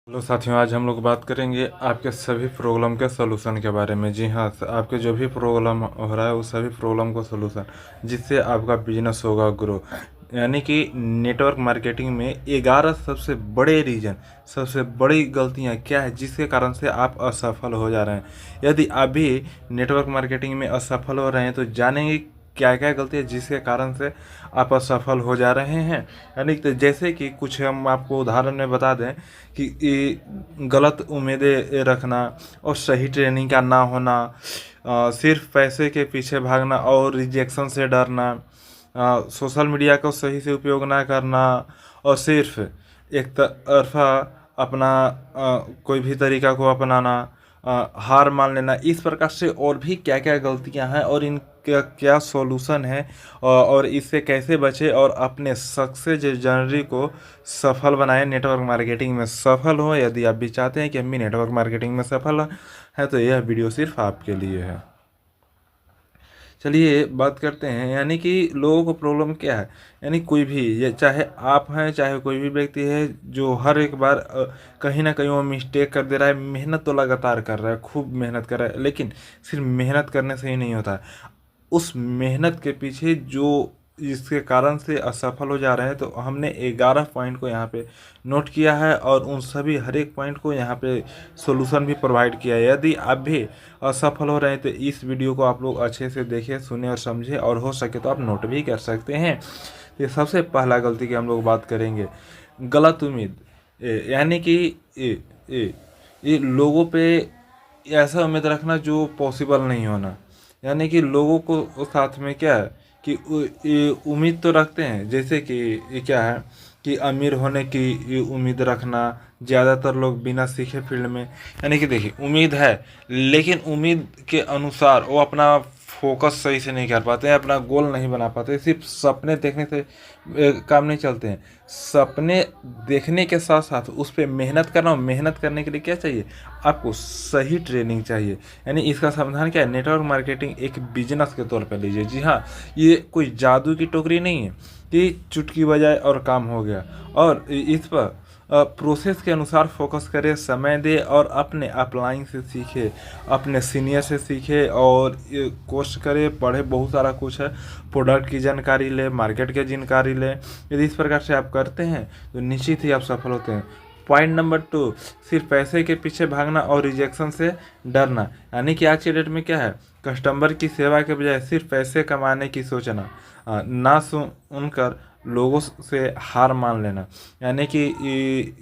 Hello साथियों, आज हम लोग बात करेंगे आपके सभी प्रॉब्लम के सलूशन के बारे में। जी हाँ, आपके जो भी प्रॉब्लम हो रहा है उस सभी प्रॉब्लम को सलूशन, जिससे आपका बिजनेस होगा ग्रो। यानी कि नेटवर्क मार्केटिंग में 11 सबसे बड़े रीजन, सबसे बड़ी गलतियां क्या है जिसके कारण से आप असफल हो जा रहे हैं। यदि आप भी नेटवर्क मार्केटिंग में असफल हो रहे हैं तो जानेंगे क्या क्या गलती है जिसके कारण से आप असफल हो जा रहे हैं। यानी कि जैसे कि कुछ हम आपको उदाहरण में बता दें कि गलत उम्मीदें रखना और सही ट्रेनिंग का ना होना, सिर्फ पैसे के पीछे भागना और रिजेक्शन से डरना, सोशल मीडिया का सही से उपयोग ना करना और सिर्फ एक तरफा अपना कोई भी तरीका को अपनाना, हार मान लेना। इस प्रकार से और भी क्या क्या गलतियां हैं और इनका क्या सॉल्यूशन है और इससे कैसे बचे और अपने सक्सेस जर्नी को सफल बनाए, नेटवर्क मार्केटिंग में सफल हो। यदि आप भी चाहते हैं कि हम भी नेटवर्क मार्केटिंग में सफल हैं तो यह वीडियो सिर्फ आपके लिए है। चलिए बात करते हैं, यानी कि लोगों को प्रॉब्लम क्या है। यानी कोई भी, ये चाहे आप हैं चाहे कोई भी व्यक्ति है, जो हर एक बार कहीं ना कहीं वो मिस्टेक कर दे रहा है। मेहनत तो लगातार कर रहा है, खूब मेहनत कर रहा है, लेकिन सिर्फ मेहनत करने से ही नहीं होता है। उस मेहनत के पीछे जो जिसके कारण से असफल हो जा रहे हैं, तो हमने 11 पॉइंट को यहाँ पे नोट किया है और उन सभी हर एक पॉइंट को यहाँ पे सॉल्यूशन भी प्रोवाइड किया है। यदि आप भी असफल हो रहे हैं तो इस वीडियो को आप लोग अच्छे से देखें, सुने और समझें, और हो सके तो आप नोट भी कर सकते हैं। ये सबसे पहला गलती की हम लोग बात करेंगे, गलत उम्मीद। यानी कि ए, ए, ये लोगों पे ऐसा उम्मीद रखना जो पॉसिबल नहीं होना। यानी कि लोगों को साथ में क्या है कि ये उम्मीद तो रखते हैं, जैसे कि ये क्या है कि अमीर होने की ये उम्मीद रखना। ज़्यादातर लोग बिना सीखे फील्ड में, यानी कि देखिए उम्मीद है, लेकिन उम्मीद के अनुसार वो अपना फोकस सही से नहीं कर पाते हैं, अपना गोल नहीं बना पाते। सिर्फ सपने देखने से काम नहीं चलते हैं। सपने देखने के साथ साथ उस पर मेहनत करना, और मेहनत करने के लिए क्या चाहिए, आपको सही ट्रेनिंग चाहिए। यानी इसका समाधान क्या है, नेटवर्क मार्केटिंग एक बिजनेस के तौर पर लीजिए। जी हाँ, ये कोई जादू की टोकरी नहीं है कि चुटकी बजाए और काम हो गया। और इस पर प्रोसेस के अनुसार फोकस करें, समय दे और अपने अपलाइन से सीखे, अपने सीनियर से सीखे और कोर्स करे, पढ़े। बहुत सारा कुछ है, प्रोडक्ट की जानकारी ले, मार्केट की जानकारी ले। यदि इस प्रकार से आप करते हैं तो निश्चित ही आप सफल होते हैं। पॉइंट नंबर 2, सिर्फ पैसे के पीछे भागना और रिजेक्शन से डरना। यानी कि आज के डेट में क्या है, कस्टमर की सेवा के बजाय सिर्फ पैसे कमाने की सोचना, ना सुनकर लोगों से हार मान लेना। यानी कि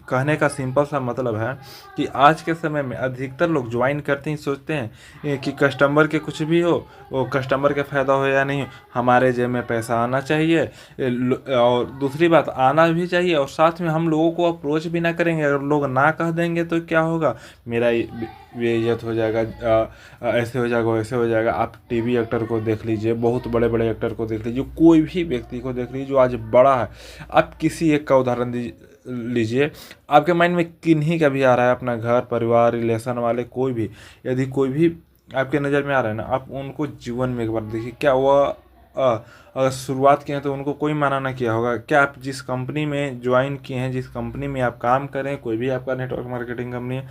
कहने का सिंपल सा मतलब है कि आज के समय में अधिकतर लोग ज्वाइन करते ही सोचते हैं कि कस्टमर के कुछ भी हो, वो कस्टमर के फ़ायदा हो या नहीं, हमारे जेब में पैसा आना चाहिए। और दूसरी बात, आना भी चाहिए और साथ में हम लोगों को अप्रोच भी ना करेंगे। अगर लोग ना कह देंगे तो क्या होगा, मेरा बेइज्जत हो जाएगा, ऐसे हो जाएगा, वैसे हो जाएगा। आप टीवी एक्टर को देख लीजिए, बहुत बड़े बड़े एक्टर को देख लीजिए, कोई भी व्यक्ति को देख लीजिए जो आज बड़ा है। आप किसी एक का उदाहरण लीजिए, आपके माइंड में किन्हीं का भी आ रहा है, अपना घर परिवार रिलेशन वाले कोई भी, यदि कोई भी आपके नज़र में आ रहा है ना, आप उनको जीवन में एक बार देखिए, क्या वह अगर शुरुआत किए हैं तो उनको कोई माना ना किया होगा। क्या आप जिस कंपनी में ज्वाइन किए हैं, जिस कंपनी में आप काम करें, कोई भी आपका नेटवर्क मार्केटिंग कंपनी है,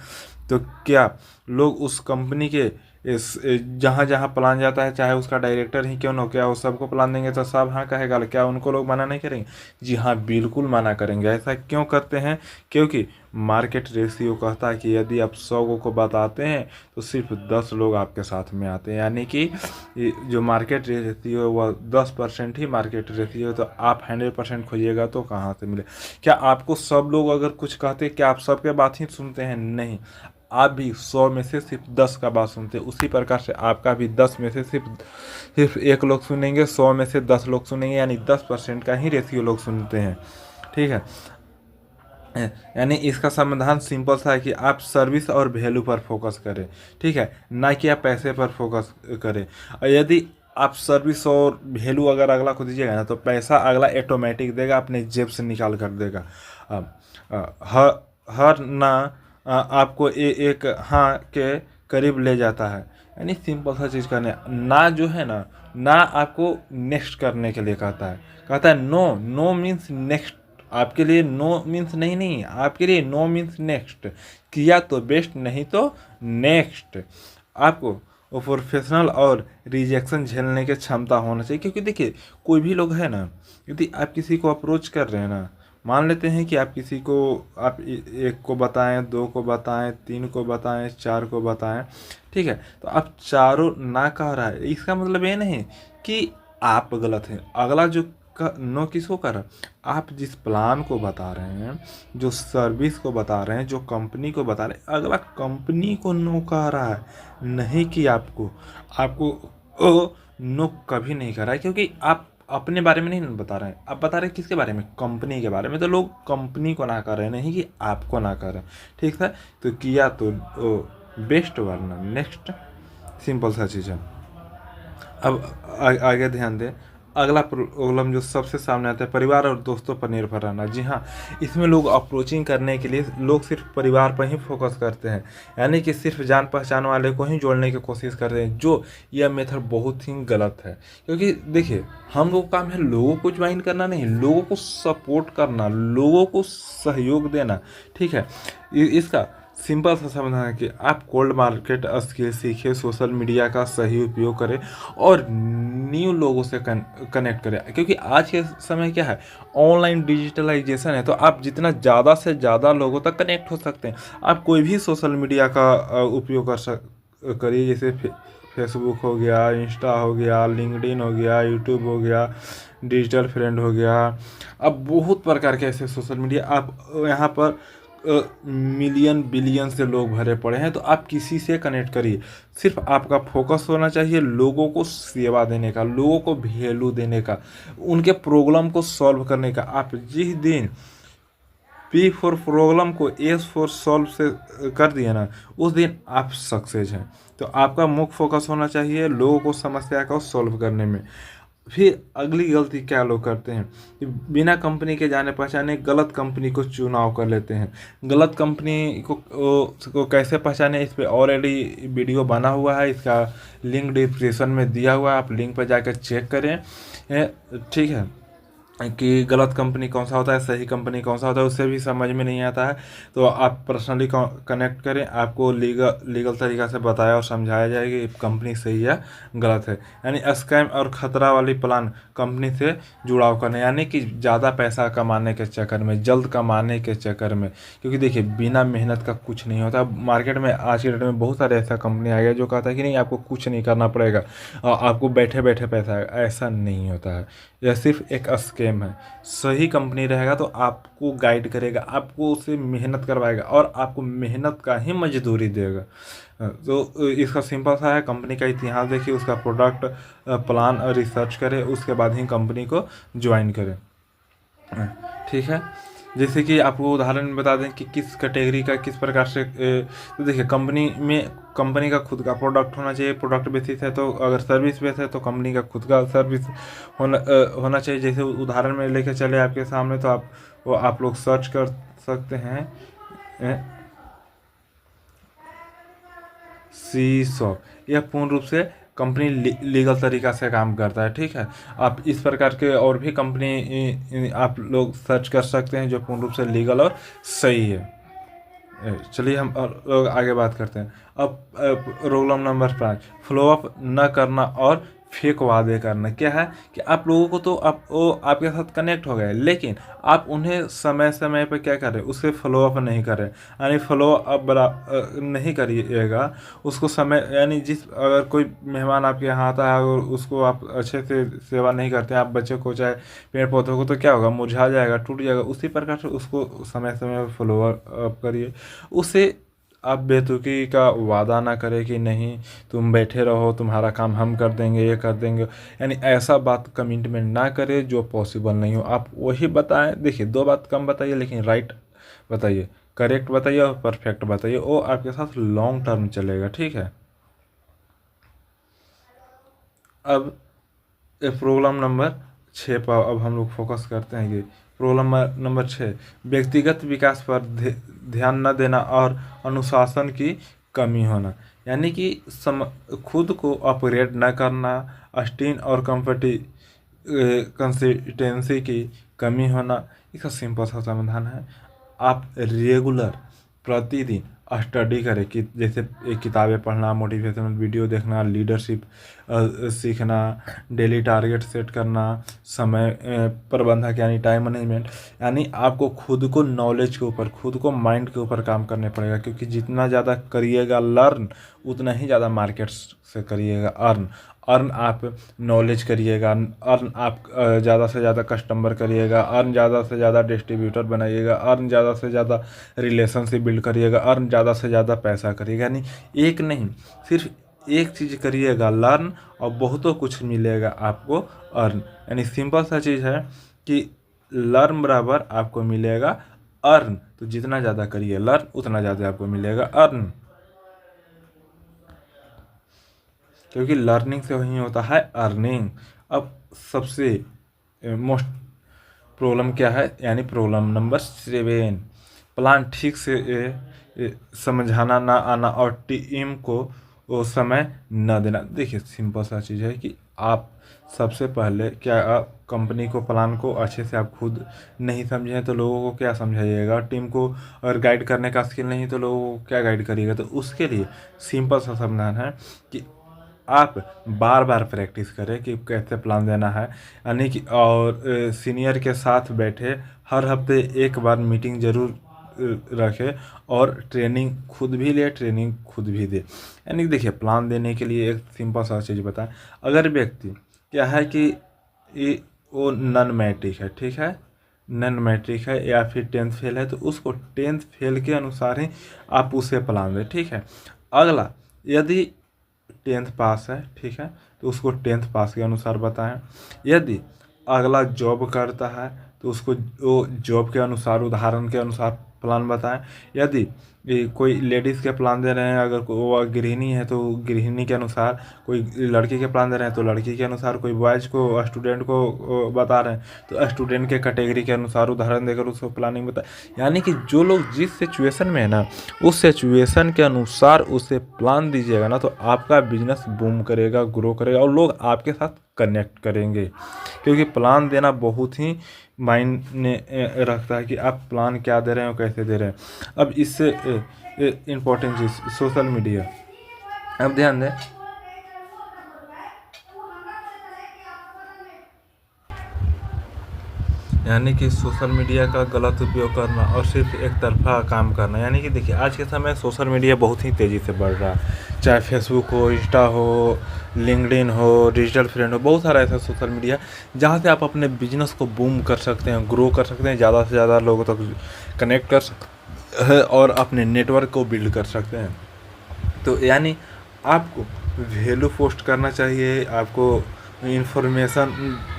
तो क्या लोग उस कंपनी के इस जहाँ जहाँ प्लान जाता है, चाहे उसका डायरेक्टर ही क्यों ना हो, क्या वो सबको प्लान देंगे तो सब हाँ कहेगा, क्या उनको लोग मना नहीं करेंगे? जी हाँ, बिल्कुल मना करेंगे। ऐसा क्यों करते हैं? क्योंकि मार्केट रेशियो कहता है कि यदि आप 100 को बताते हैं तो सिर्फ 10 लोग आपके साथ में आते हैं। यानी कि जो मार्केट रेशियो है वह 10% ही मार्केट रेशियो है। तो आप 100% खोजिएगा तो कहाँ से मिले? क्या आपको सब लोग अगर कुछ कहते हैं, क्या आप सबके बात ही सुनते हैं? नहीं, आप भी 100 में से सिर्फ 10 का बात सुनते हैं। उसी प्रकार से आपका भी 10 में से सिर्फ एक लोग सुनेंगे, 100 में से 10 लोग सुनेंगे, यानी 10% का ही रेशियो लोग सुनते हैं। ठीक है, यानी इसका समाधान सिंपल सा है कि आप सर्विस और वैल्यू पर फोकस करें। ठीक है, ना कि आप पैसे पर फोकस करें। और यदि आप सर्विस और वैल्यू अगर अगला को दीजिएगा ना, तो पैसा अगला ऑटोमेटिक देगा, अपने जेब से निकाल कर देगा। हर ना आपको एक हाँ के करीब ले जाता है। यानी सिंपल सा चीज़ करने, ना जो है ना आपको नेक्स्ट करने के लिए कहता है नो। नो मीन्स नेक्स्ट आपके लिए नो मीन्स नहीं, नहीं आपके लिए नो मीन्स नेक्स्ट, किया तो बेस्ट, नहीं तो नेक्स्ट। आपको वो प्रोफेशनल और रिजेक्शन झेलने की क्षमता होना चाहिए, क्योंकि देखिए कोई भी लोग है ना, यदि आप किसी को अप्रोच कर रहे हैं ना, मान लेते हैं कि आप किसी को, आप एक को बताएं, दो को बताएं, तीन को बताएं, चार को बताएं, ठीक है, तो आप चारों ना कह रहा है, इसका मतलब ये नहीं कि आप गलत हैं। अगला जो नो किसको कर रहा है, आप जिस प्लान को बता रहे हैं, जो सर्विस को बता रहे हैं, जो कंपनी को बता रहे हैं, अगला कंपनी को नो कह रहा है, नहीं कि आपको। आपको ओ नो कभी नहीं कर रहा है, क्योंकि आप अपने बारे में नहीं बता रहे हैं, आप बता रहे हैं किसके बारे में, कंपनी के बारे में। तो लोग कंपनी को ना कर रहे हैं, नहीं कि आपको ना कर रहे हैं, ठीक है। तो किया तो बेस्ट, वरना नेक्स्ट, सिंपल सा चीज़ है। अब आगे ध्यान दें, अगला प्रॉब्लम जो सबसे सामने आता है, परिवार और दोस्तों पर निर्भर रहना। जी हाँ, इसमें लोग अप्रोचिंग करने के लिए लोग सिर्फ परिवार पर ही फोकस करते हैं, यानी कि सिर्फ जान पहचान वाले को ही जोड़ने की कोशिश करते हैं, जो यह मेथड बहुत ही गलत है। क्योंकि देखिए, हम लोग का काम है लोगों को ज्वाइन करना, नहीं, लोगों को सपोर्ट करना, लोगों को सहयोग देना, ठीक है। इसका सिंपल सा समाधान है कि आप कोल्ड मार्केट स्किल सीखें, सोशल मीडिया का सही उपयोग करें और न्यू लोगों से कनेक्ट करें। क्योंकि आज के समय क्या है, ऑनलाइन डिजिटलाइजेशन है, तो आप जितना ज़्यादा से ज़्यादा लोगों तक कनेक्ट हो सकते हैं। आप कोई भी सोशल मीडिया का उपयोग करिए, जैसे फेसबुक हो गया, इंस्टा हो गया, लिंक्डइन हो गया, यूट्यूब हो गया, डिजिटल फ्रेंड हो गया। अब बहुत प्रकार के ऐसे सोशल मीडिया, आप यहाँ पर मिलियन बिलियन से लोग भरे पड़े हैं, तो आप किसी से कनेक्ट करिए। सिर्फ आपका फोकस होना चाहिए लोगों को सेवा देने का, लोगों को वैल्यू देने का, उनके प्रॉब्लम को सॉल्व करने का। आप जिस दिन पी फॉर प्रॉब्लम को एस फॉर सॉल्व से कर दिए ना, उस दिन आप सक्सेस हैं। तो आपका मुख्य फोकस होना चाहिए लोगों को समस्या को सॉल्व करने में। फिर अगली गलती क्या लोग करते हैं कि बिना कंपनी के जाने पहचाने गलत कंपनी को चुनाव कर लेते हैं। गलत कंपनी को कैसे पहचाने, इस पे ऑलरेडी वीडियो बना हुआ है, इसका लिंक डिस्क्रिप्शन में दिया हुआ है, आप लिंक पर जाकर चेक करें, ठीक है, कि गलत कंपनी कौन सा होता है, सही कंपनी कौन सा होता है, उससे भी समझ में नहीं आता है। तो आप पर्सनली कनेक्ट करें, आपको लीगल तरीक़ा से बताया और समझाया जाएगा कि कंपनी सही है गलत है। यानी स्कैम और ख़तरा वाली प्लान कंपनी से जुड़ाव करने, यानी कि ज़्यादा पैसा कमाने के चक्कर में, जल्द कमाने के चक्कर में। क्योंकि देखिए, बिना मेहनत का कुछ नहीं होता। मार्केट में आज के डेट में बहुत सारे ऐसा कंपनी आ गया जो कहता है कि नहीं, आपको कुछ नहीं करना पड़ेगा, आपको बैठे बैठे पैसा आएगा। ऐसा नहीं होता है, यह सिर्फ एक स्कैम है। सही कंपनी रहेगा तो आपको गाइड करेगा, आपको उससे मेहनत करवाएगा और आपको मेहनत का ही मजदूरी देगा। तो इसका सिंपल सा है, कंपनी का इतिहास देखिए, उसका प्रोडक्ट प्लान और रिसर्च करें, उसके बाद ही कंपनी को ज्वाइन करें, ठीक है। जैसे कि आपको उदाहरण बता दें कि किस कैटेगरी का किस प्रकार से, तो देखिए कंपनी में कंपनी का खुद का प्रोडक्ट होना चाहिए, प्रोडक्ट बेसिस है। तो अगर सर्विस बेस है तो कंपनी का खुद का सर्विस होना चाहिए। जैसे उदाहरण में लेके चले आपके सामने, तो आप लोग सर्च कर सकते हैं, सी यह पूर्ण रूप से कंपनी लीगल तरीका से काम करता है, ठीक है। आप इस प्रकार के और भी कंपनी आप लोग सर्च कर सकते हैं जो पूर्ण रूप से लीगल और सही है। चलिए हम लोग आगे बात करते हैं। अब रोल नंबर 5, फॉलोअप न करना और फेक वादे करना। क्या है कि आप लोगों को, तो वो आपके साथ कनेक्ट हो गए, लेकिन आप उन्हें समय समय पर क्या कर रहे, उससे फॉलोअप नहीं कर रहे। यानी फॉलोअप नहीं करिएगा उसको समय, यानी अगर कोई मेहमान आपके यहाँ आता है और उसको आप अच्छे से सेवा नहीं करते हैं, आप बच्चे को चाहे पेड़ पौधों को, तो क्या होगा, मुरझा जाएगा, टूट जाएगा। उसी प्रकार से उसको समय समय पर फॉलोअप करिए। उससे आप बेतुकी का वादा ना करें कि नहीं तुम बैठे रहो, तुम्हारा काम हम कर देंगे, ये कर देंगे। यानी ऐसा बात कमिटमेंट ना करें जो पॉसिबल नहीं हो। आप वही बताएं, देखिए 2 बात कम बताइए लेकिन राइट बताइए, करेक्ट बताइए और परफेक्ट बताइए, वो आपके साथ लॉन्ग टर्म चलेगा, ठीक है। अब प्रॉब्लम नंबर 6 पर अब हम लोग फोकस करते हैं। कि प्रॉब्लम नंबर 6, व्यक्तिगत विकास पर ध्यान न देना और अनुशासन की कमी होना। यानी कि खुद को अपग्रेड न करना, स्टीन और कंसिस्टेंसी की कमी होना। इसका सिंपल सा समाधान है, आप रेगुलर प्रतिदिन स्टडी करें कि जैसे किताबें पढ़ना, मोटिवेशनल वीडियो देखना, लीडरशिप सीखना, डेली टारगेट सेट करना, समय प्रबंधक यानी टाइम मैनेजमेंट। यानी आपको खुद को नॉलेज के ऊपर, खुद को माइंड के ऊपर काम करने पड़ेगा, क्योंकि जितना ज़्यादा करिएगा लर्न, उतना ही ज़्यादा मार्केट से करिएगा अर्न। अर्न आप नॉलेज करिएगा, अर्न आप ज़्यादा से ज़्यादा कस्टमर करिएगा, अर्न ज़्यादा से ज़्यादा डिस्ट्रीब्यूटर बनाइएगा, अर्न ज़्यादा से ज़्यादा रिलेशनशिप बिल्ड करिएगा, अर्न ज़्यादा से ज़्यादा पैसा करिएगा। यानी एक नहीं, सिर्फ एक चीज़ करिएगा लर्न, और बहुतों कुछ मिलेगा आपको अर्न। यानी सिंपल सा चीज़ है कि लर्न बराबर आपको मिलेगा अर्न। तो जितना ज़्यादा करिए लर्न, उतना ज़्यादा आपको मिलेगा अर्न, क्योंकि लर्निंग से वही होता है अर्निंग। अब सबसे मोस्ट प्रॉब्लम क्या है, यानी प्रॉब्लम नंबर 7, प्लान ठीक से समझाना ना आना और टीम को वो समय न देना। देखिए सिंपल सा चीज़ है कि आप सबसे पहले क्या, आप कंपनी को, प्लान को अच्छे से आप खुद नहीं समझे हैं तो लोगों को क्या समझाइएगा। टीम को अगर गाइड करने का स्किल नहीं तो लोगों को क्या गाइड करिएगा। तो उसके लिए सिंपल सा समाधान है कि आप बार बार प्रैक्टिस करें कि कैसे प्लान देना है। यानी कि और सीनियर के साथ बैठे हर हफ्ते एक बार मीटिंग ज़रूर रखें, और ट्रेनिंग खुद भी ले, ट्रेनिंग खुद भी दे। यानी कि देखिए प्लान देने के लिए एक सिंपल सा चीज़ बताएं। अगर व्यक्ति क्या है कि वो नॉन मैट्रिक है, ठीक है, नॉन मैट्रिक है या फिर 10th फेल है, तो उसको 10th फेल के अनुसार ही आप उसे प्लान दें, ठीक है। अगला, यदि 10th पास है, ठीक है, तो उसको 10th पास के अनुसार बताएं। यदि अगला जॉब करता है तो उसको वो जॉब के अनुसार, उदाहरण के अनुसार प्लान बताएं। यदि कोई लेडीज़ के प्लान दे रहे हैं, अगर वो गृहिणी है तो गृहिणी के अनुसार, कोई लड़की के प्लान दे रहे हैं तो लड़की के अनुसार, कोई बॉयज़ को, स्टूडेंट को बता रहे हैं तो स्टूडेंट के कैटेगरी के अनुसार उदाहरण देकर उसको प्लानिंग बताएं। यानी कि जो लोग जिस सिचुएशन में है ना, उस सिचुएशन के अनुसार उसे प्लान दीजिएगा ना, तो आपका बिजनेस बूम करेगा, ग्रो करेगा, और लोग आपके साथ कनेक्ट करेंगे। क्योंकि प्लान देना बहुत ही मायने रखता है कि आप प्लान क्या दे रहे हैं और कैसे दे रहे हैं। अब इससे इम्पोर्टेंट चीज़ सोशल मीडिया। अब ध्यान दें, यानी कि सोशल मीडिया का गलत उपयोग करना और सिर्फ एक तरफा काम करना। यानी कि देखिए आज के समय सोशल मीडिया बहुत ही तेज़ी से बढ़ रहा है, चाहे फेसबुक हो, इंस्टा हो, लिंक्डइन हो, डिजिटल फ्रेंड हो, बहुत सारा ऐसा सोशल मीडिया जहाँ से आप अपने बिजनेस को बूम कर सकते हैं, ग्रो कर सकते हैं, ज़्यादा से ज़्यादा लोगों तक कनेक्ट कर सकते हैं और अपने नेटवर्क को बिल्ड कर सकते हैं। तो यानी आपको वैल्यू पोस्ट करना चाहिए, आपको इन्फॉर्मेशन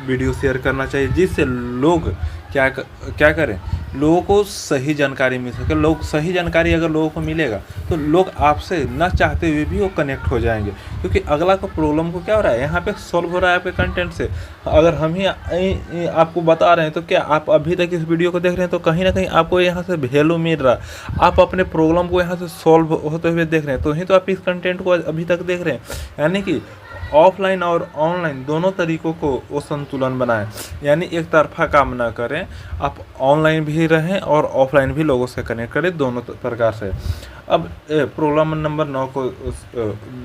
वीडियो शेयर करना चाहिए, जिससे लोग क्या करें, लोगों को सही जानकारी मिल सके। लोग सही जानकारी अगर लोगों को मिलेगा तो लोग आपसे न चाहते हुए भी वो कनेक्ट हो जाएंगे, क्योंकि अगला का प्रॉब्लम को क्या हो रहा है यहाँ पे सॉल्व हो रहा है आपके कंटेंट से। अगर हम ही आपको बता रहे हैं तो क्या आप अभी तक इस वीडियो को देख रहे हैं तो कहीं ना कहीं आपको यहाँ से वैल्यू मिल रहा है, आप अपने प्रॉब्लम को यहाँ से सॉल्व होते हुए देख रहे हैं, तो ही तो आप इस कंटेंट को अभी तक देख रहे हैं। यानी कि ऑफलाइन और ऑनलाइन दोनों तरीकों को वो संतुलन बनाएं, यानी एक तरफा काम ना करें। आप ऑनलाइन भी रहें और ऑफलाइन भी लोगों से कनेक्ट करें, दोनों प्रकार से। अब प्रॉब्लम नंबर 9 को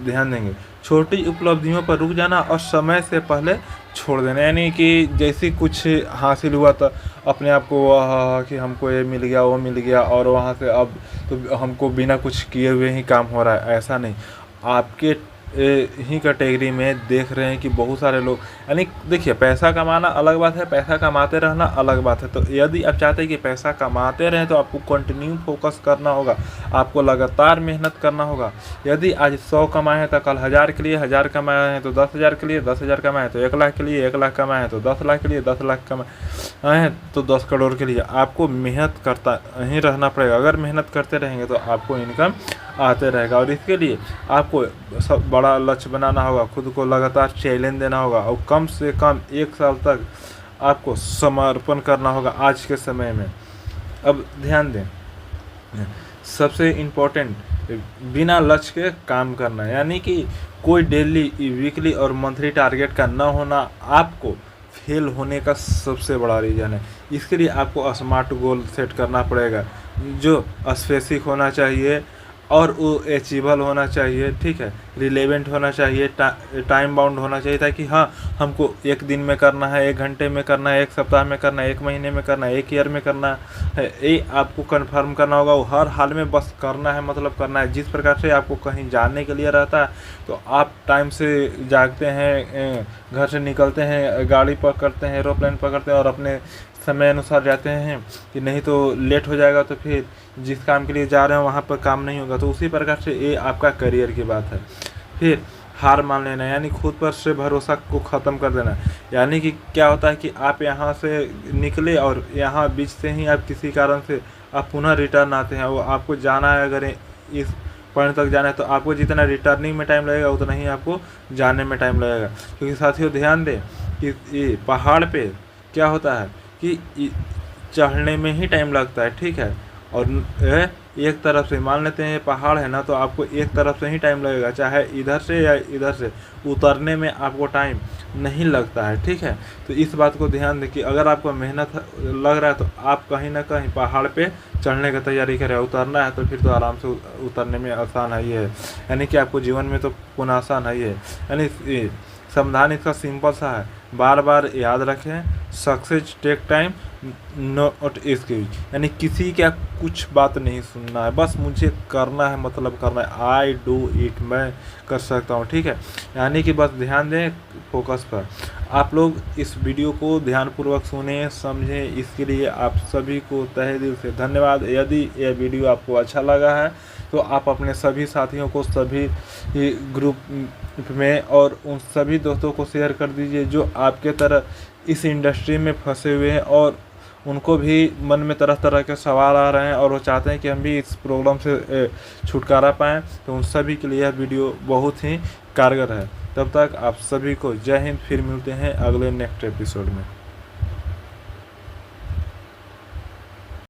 ध्यान देंगे, छोटी उपलब्धियों पर रुक जाना और समय से पहले छोड़ देना। यानी कि जैसे कुछ हासिल हुआ तो अपने आप को कि हमको ये मिल गया, वो मिल गया, और वहाँ से अब तो हमको बिना कुछ किए हुए ही काम हो रहा है, ऐसा नहीं। आपके ही कैटेगरी में देख रहे हैं कि बहुत सारे लोग, यानी देखिए पैसा कमाना अलग बात है, पैसा कमाते रहना अलग बात है। तो यदि आप चाहते हैं कि पैसा कमाते रहें तो आपको कंटिन्यू फोकस करना होगा, आपको लगातार मेहनत करना होगा। यदि आज 100 कमाए हैं तो कल 1000 के लिए, 1000 कमाए हैं तो 10,000 के लिए, 10,000 कमाए हैं तो 1 लाख के लिए, 1 लाख कमाए हैं तो 10 लाख के लिए, 10 लाख कमाए हैं तो 10 करोड़ के लिए। आपको मेहनत करता ही रहना पड़ेगा। अगर मेहनत करते रहेंगे तो आपको इनकम आते रहेगा, और इसके लिए आपको सब बड़ा लक्ष्य बनाना होगा, खुद को लगातार चैलेंज देना होगा, और कम से कम 1 साल तक आपको समर्पण करना होगा आज के समय में। अब ध्यान दें, सबसे इम्पोर्टेंट, बिना लक्ष्य के काम करना, यानी कि कोई डेली, वीकली और मंथली टारगेट का ना होना आपको फेल होने का सबसे बड़ा रीज़न है। इसके लिए आपको स्मार्ट गोल सेट करना पड़ेगा, जो स्पेसिफिक होना चाहिए और वो अचीवेबल होना चाहिए, ठीक है, रिलेवेंट होना चाहिए, टाइम बाउंड होना चाहिए, ताकि हाँ हमको एक दिन में करना है, 1 घंटे में करना है, 1 सप्ताह में करना है, 1 महीने में करना है, 1 ईयर में करना है, ये आपको कन्फर्म करना होगा। वो हर हाल में बस करना है, मतलब करना है। जिस प्रकार से आपको कहीं जाने के लिए रहता है तो आप टाइम से जागते हैं, घर से निकलते हैं, गाड़ी पकड़ते हैं, एरोप्लेन पकड़ते हैं और अपने समय अनुसार जाते हैं, कि नहीं तो लेट हो जाएगा तो फिर जिस काम के लिए जा रहे हैं वहाँ पर काम नहीं होगा। तो उसी प्रकार से ये आपका करियर की बात है। फिर हार मान लेना, यानी खुद पर से भरोसा को ख़त्म कर देना। यानी कि क्या होता है कि आप यहाँ से निकले और यहाँ बीच से ही आप किसी कारण से आप पुनः रिटर्न आते हैं, वो आपको जाना है, अगर इस पॉइंट तक जाना है तो आपको जितना रिटर्निंग में टाइम लगेगा उतना ही आपको जाने में टाइम लगेगा। क्योंकि साथियों ध्यान दें कि ये पहाड़ पे क्या होता है कि चढ़ने में ही टाइम लगता है, ठीक है, और एक तरफ से मान लेते हैं पहाड़ है ना, तो आपको एक तरफ से ही टाइम लगेगा, चाहे इधर से या इधर से, उतरने में आपको टाइम नहीं लगता है, ठीक है। तो इस बात को ध्यान दें कि अगर आपको मेहनत लग रहा है तो आप कहीं ना कहीं पहाड़ पे चढ़ने की तैयारी करें। उतरना है तो फिर तो आराम से उतरने में आसान है ही है, यानी कि आपको जीवन में तो पुनः आसान है ही है। यानी समाधान इसका सिंपल सा है, बार बार याद रखें, success take time, not excuse. यानी किसी का कुछ बात नहीं सुनना है, बस मुझे करना है, मतलब करना है, आई डू इट, मैं कर सकता हूँ, ठीक है। यानी कि बस ध्यान दें फोकस पर। आप लोग इस वीडियो को ध्यानपूर्वक सुने, समझें, इसके लिए आप सभी को तहे दिल से धन्यवाद। यदि यह वीडियो आपको अच्छा लगा है तो आप अपने सभी साथियों को सभी ग्रुप में और उन सभी दोस्तों को शेयर कर दीजिए जो आपके तरह इस इंडस्ट्री में फंसे हुए हैं और उनको भी मन में तरह तरह के सवाल आ रहे हैं और वो चाहते हैं कि हम भी इस प्रॉब्लम से छुटकारा पाएँ। तो उन सभी के लिए यह वीडियो बहुत ही कारगर है। तब तक आप सभी को जय हिंद। फिर मिलते हैं अगले नेक्स्ट एपिसोड में।